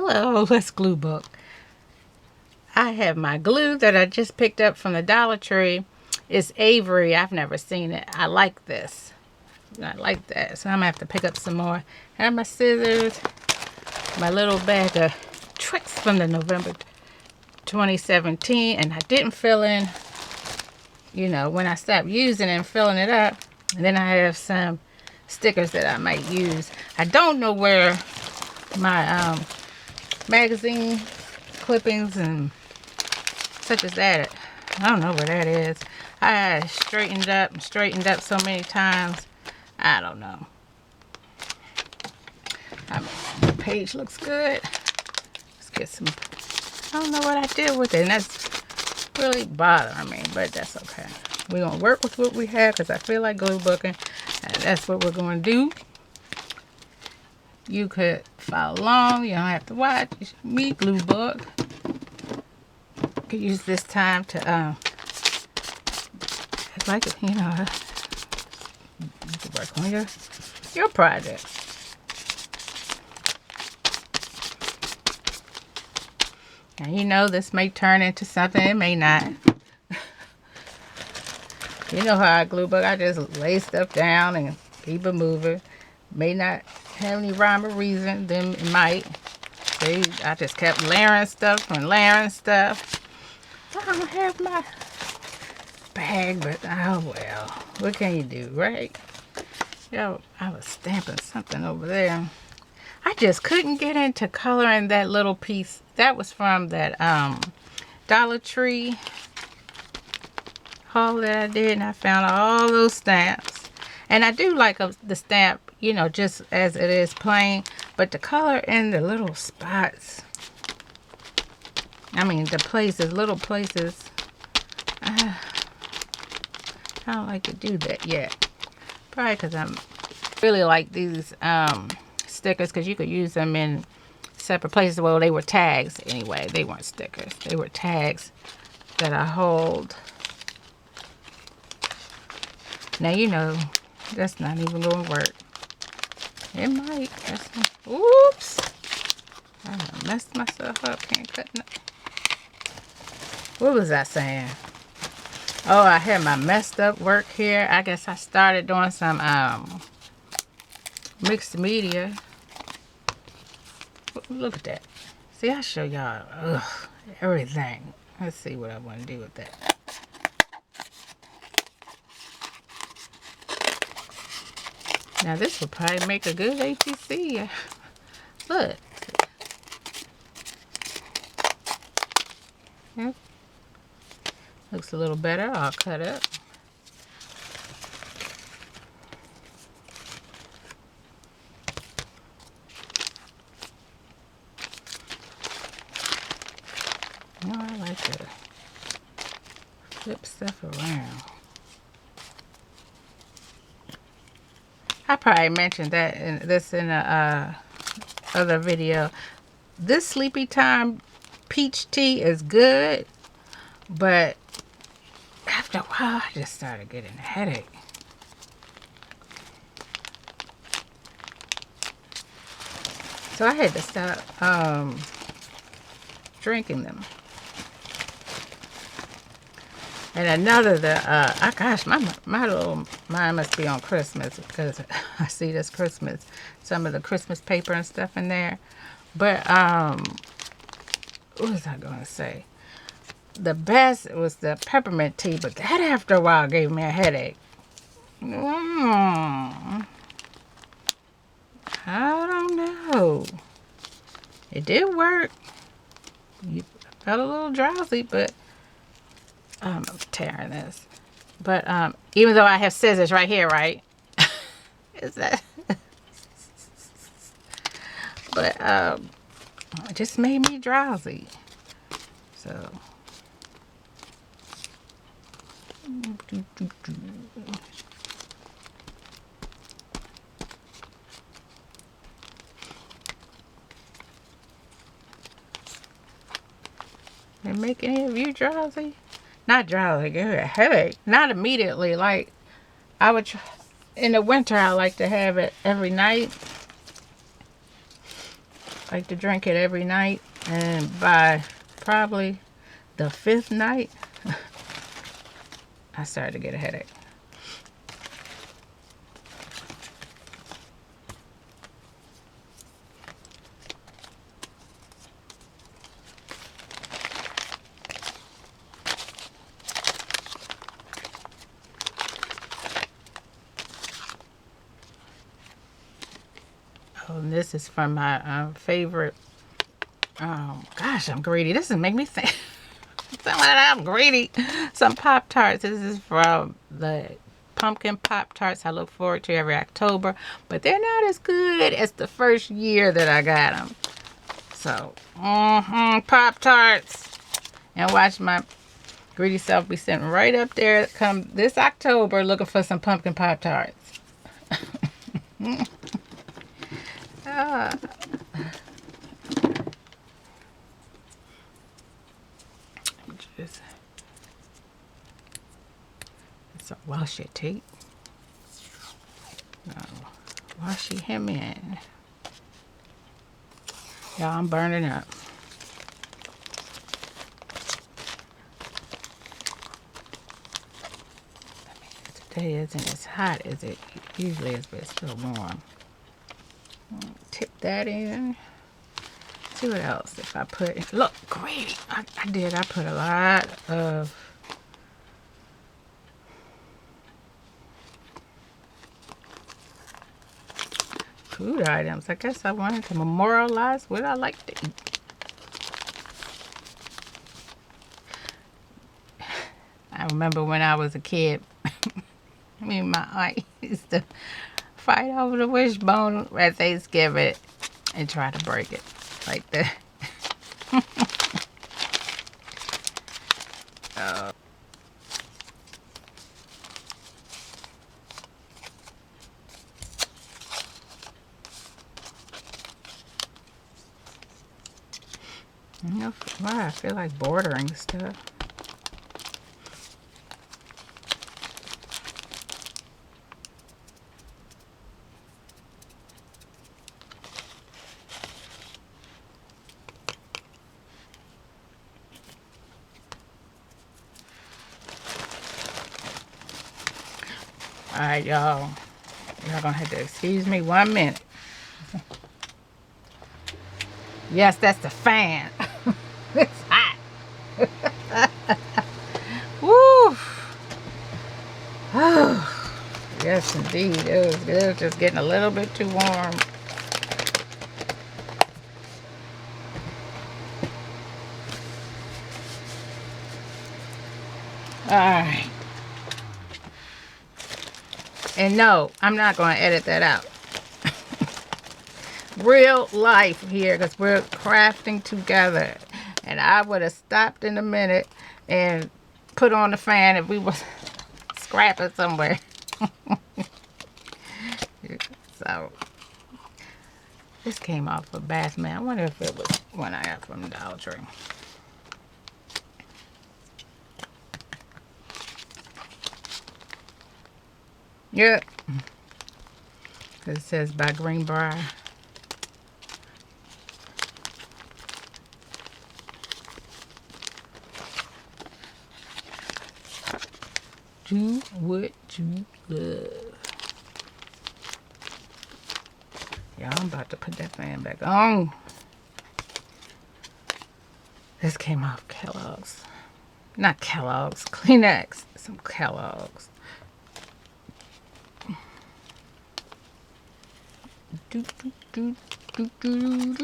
Hello, let's glue book. I have my glue that I just picked up from the Dollar Tree. It's Avery. I've never seen it. I like this. I like that. So I'm going to have to pick up some more. I have my scissors, my little bag of tricks from the November 2017. And I didn't fill in, you know, when I stopped using it and filling it up. And then I have some stickers that I might use. I don't know where my magazine clippings and such as that. I don't know where that is. I straightened up so many times. I don't know. The page looks good. Let's get some. I don't know what I did with it, and that's really bothering me, but that's okay. We're gonna work with what we have because I feel like glue booking, and that's what we're gonna do. You could follow along. You don't have to watch me glue book. You could use this time to like, you know, you could work on your project. And you know, this may turn into something, it may not. You know how I glue book, I just lay stuff down and keep it moving. May not have any rhyme or reason, then it might. See, I just kept layering stuff and layering stuff. I don't have my bag, but oh well. What can you do, right? Yo, I was stamping something over there. I just couldn't get into coloring that little piece. That was from that Dollar Tree haul that I did, and I found all those stamps. And I do like the stamp, you know, just as it is plain, but the color in the little spots, I mean the places, little places, I don't like to do that yet. Probably because I'm really like these stickers, because you could use them in separate places. Well, they were tags anyway. They weren't stickers. They were tags that I hold. Now, you know, that's not even going to work. It might. Oops. I done messed myself up. Can't cut nothing. What was I saying? Oh, I had my messed up work here. I guess I started doing some mixed media. Look at that. See, I show y'all everything. Let's see what I want to do with that. Now this would probably make a good ATC. Look. Yep. Looks a little better. I'll cut up. Oh, I like to flip stuff around. I probably mentioned that in a other video. This Sleepy Time peach tea is good, but after a while I just started getting a headache. So I had to stop drinking them. And another, gosh, my little mind must be on Christmas, because I see this Christmas, some of the Christmas paper and stuff in there. But, what was I going to say? The best was the peppermint tea, but that after a while gave me a headache. I don't know. It did work. You felt a little drowsy, but I'm tearing this. But even though I have scissors right here, right? Is that? But it just made me drowsy. So. Did it make any of you drowsy? Not drowsy, give me a headache. Not immediately. Like, I would try, in the winter, I like to have it every night. like to drink it every night, and by probably the 5th night, I started to get a headache. Oh, and this is from my favorite. Oh gosh, I'm greedy. This is make me think. Sound like I'm greedy. Some Pop-Tarts. This is from the pumpkin Pop-Tarts I look forward to every October, but they're not as good as the first year that I got them. So, Pop-Tarts. And watch my greedy self be sitting right up there come this October looking for some pumpkin Pop-Tarts. Just it's a washi tape. No, washi him in. Y'all, I'm burning up. Today isn't as hot as it usually is, but it's still warm. Tip that in. See what else if I put. Look, greedy. I put a lot of food items. I guess I wanted to memorialize what I like to eat. I remember when I was a kid, me and my aunt used to fight over the wishbone at Thanksgiving and try to break it like that. You know why I feel like bordering stuff. Alright, y'all. Y'all gonna have to excuse me 1 minute. Yes, that's the fan. It's hot. Woo! Oh, yes, indeed. It was just getting a little bit too warm. Alright. And no, I'm not going to edit that out. Real life here, because we're crafting together. And I would have stopped in a minute and put on the fan if we were scrapping somewhere. So, this came off of Bassman. I wonder if it was one I got from Dollar Tree. Yep. It says by Greenbrier. Do what you love. Yeah, I'm about to put that fan back on. This came off Kellogg's. Not Kellogg's, Kleenex. Some Kellogg's. Do, do, do, do, do, do,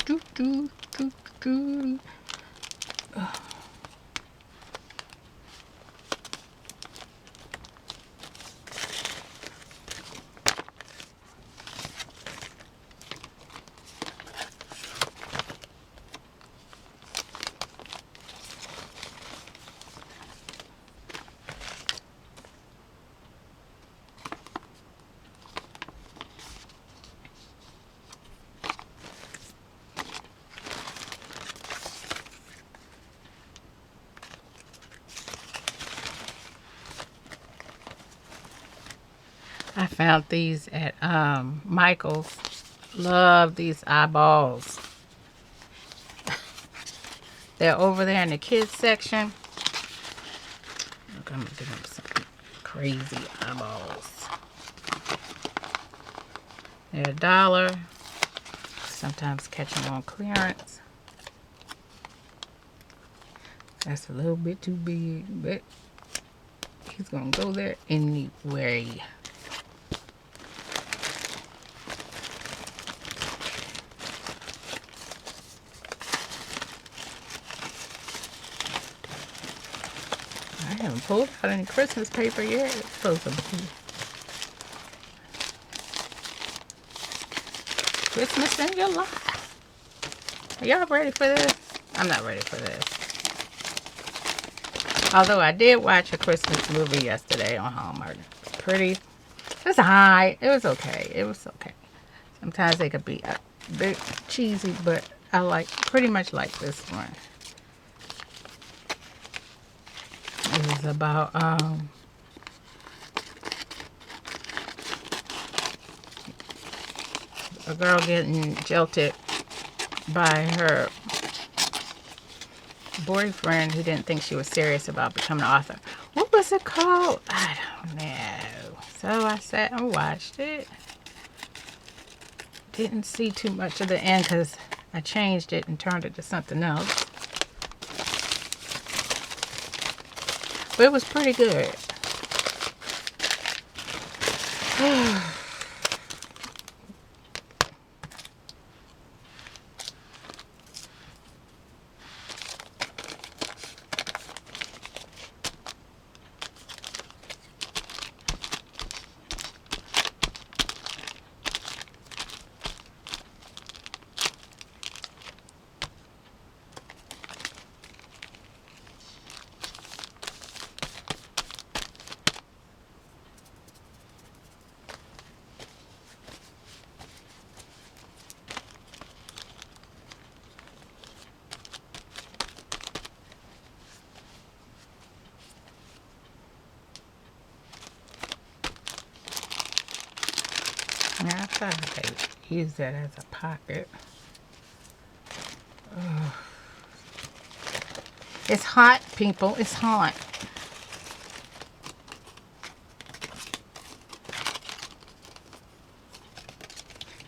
do, do, do, do. I found these at Michael's. Love these eyeballs. They're over there in the kids section. Look, I'm gonna give them some crazy eyeballs. They're $1. Sometimes catch them on clearance. That's a little bit too big, but he's gonna go there anyway. I haven't pulled out any Christmas paper yet. It's supposed to be Christmas in July. Are y'all ready for this? I'm not ready for this. Although I did watch a Christmas movie yesterday on Hallmark. It was high. It was okay. It was okay. Sometimes they could be a bit cheesy, but I pretty much like this one. It was about a girl getting jilted by her boyfriend who didn't think she was serious about becoming an author. What was it called? I don't know. So I sat and watched it. Didn't see too much of the end because I changed it and turned it to something else. But it was pretty good. Now I thought I could use that as a pocket. Ugh. It's hot, people. It's hot.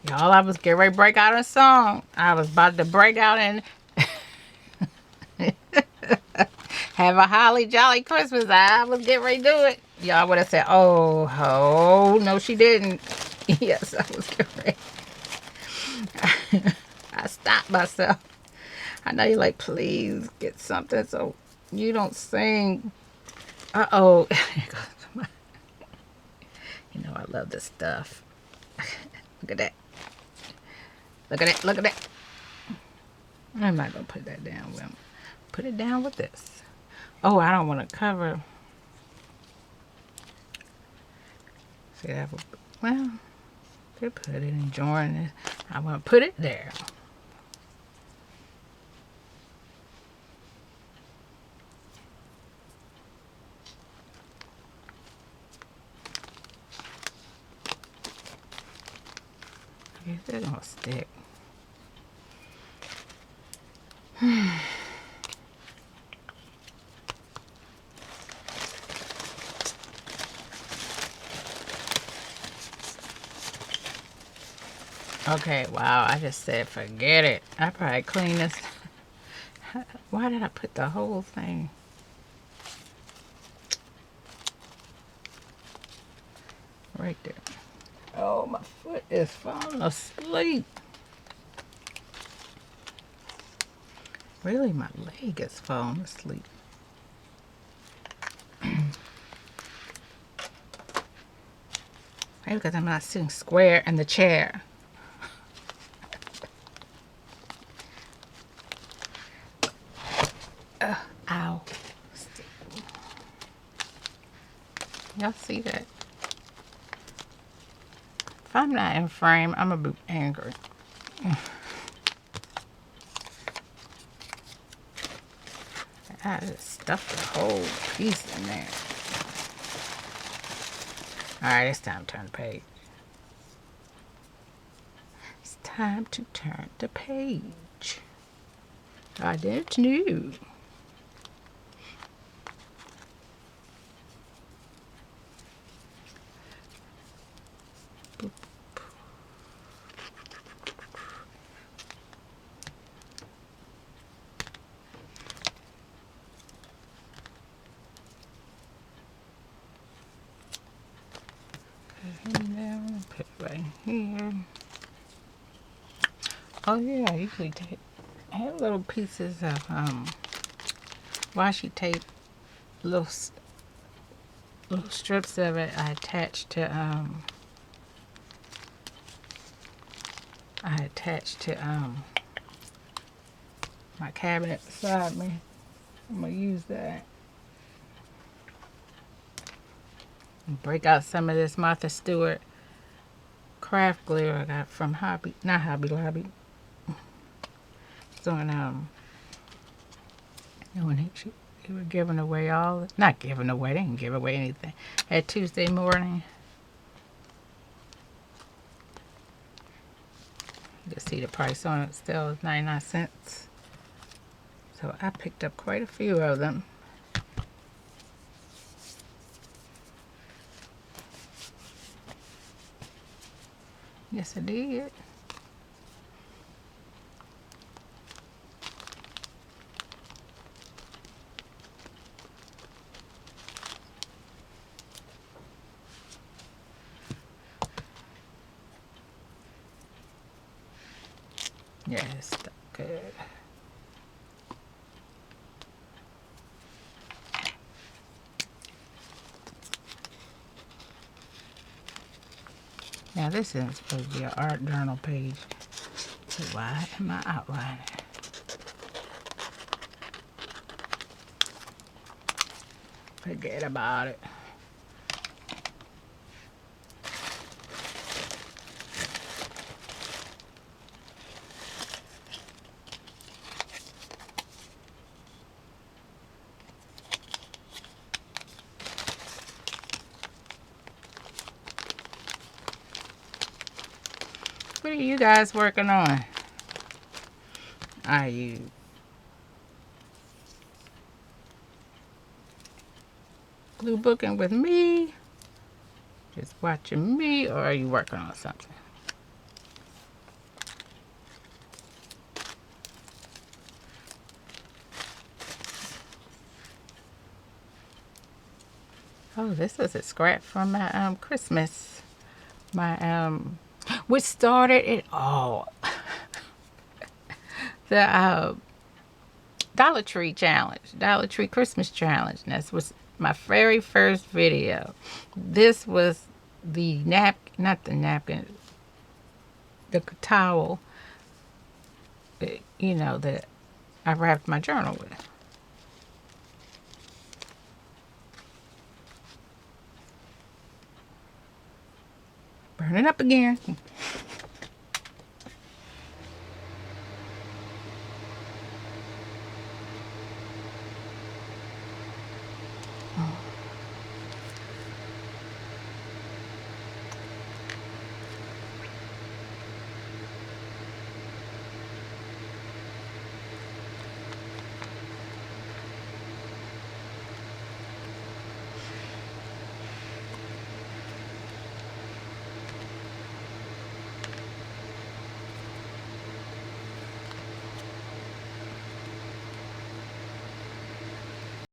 Y'all, I was getting ready to break out a song. I was about to break out and have a holly jolly Christmas. I was getting ready to do it. Y'all would have said, oh, no, she didn't. Yes, I was getting ready. I stopped myself. I know you're like, please get something so you don't sing. Uh-oh. You know I love this stuff. Look at that. Look at it. Look at that. I'm not going to put that down with him. Put it down with this. Oh, I don't want to cover. See that? Well, could put it and join it. I want to put it there. I guess they're gonna stick. Okay, wow, I just said forget it. I probably clean this. Why did I put the whole thing? Right there. Oh, my foot is falling asleep. Really, my leg is falling asleep. Maybe because I'm not sitting square in the chair. Ow. Y'all see that? If I'm not in frame, I'm going to be angry. I just stuffed the whole piece in there. Alright, it's time to turn the page. It's time to turn the page. I didn't know. Put it right here. Oh yeah, I usually have little pieces of washi tape, little strips of it. I attach to my cabinet beside me. I'm gonna use that. Break out some of this Martha Stewart craft glue I got from not Hobby Lobby. So when they were giving away not giving away, they didn't give away anything. At Tuesday morning. You can see the price on it still is 99 cents. So I picked up quite a few of them. Yes, I did. Yeah, it's stuck good. Now this isn't supposed to be an art journal page. So why am I outlining? Forget about it. What are you guys working on? Are you glue booking with me? Just watching me, or are you working on something? Oh, this was a scrap from my Christmas. Which started it all. The Dollar Tree challenge, Dollar Tree Christmas challenge. And that was my very first video. This was the not the napkin, the towel, that I wrapped my journal with. Burning up again.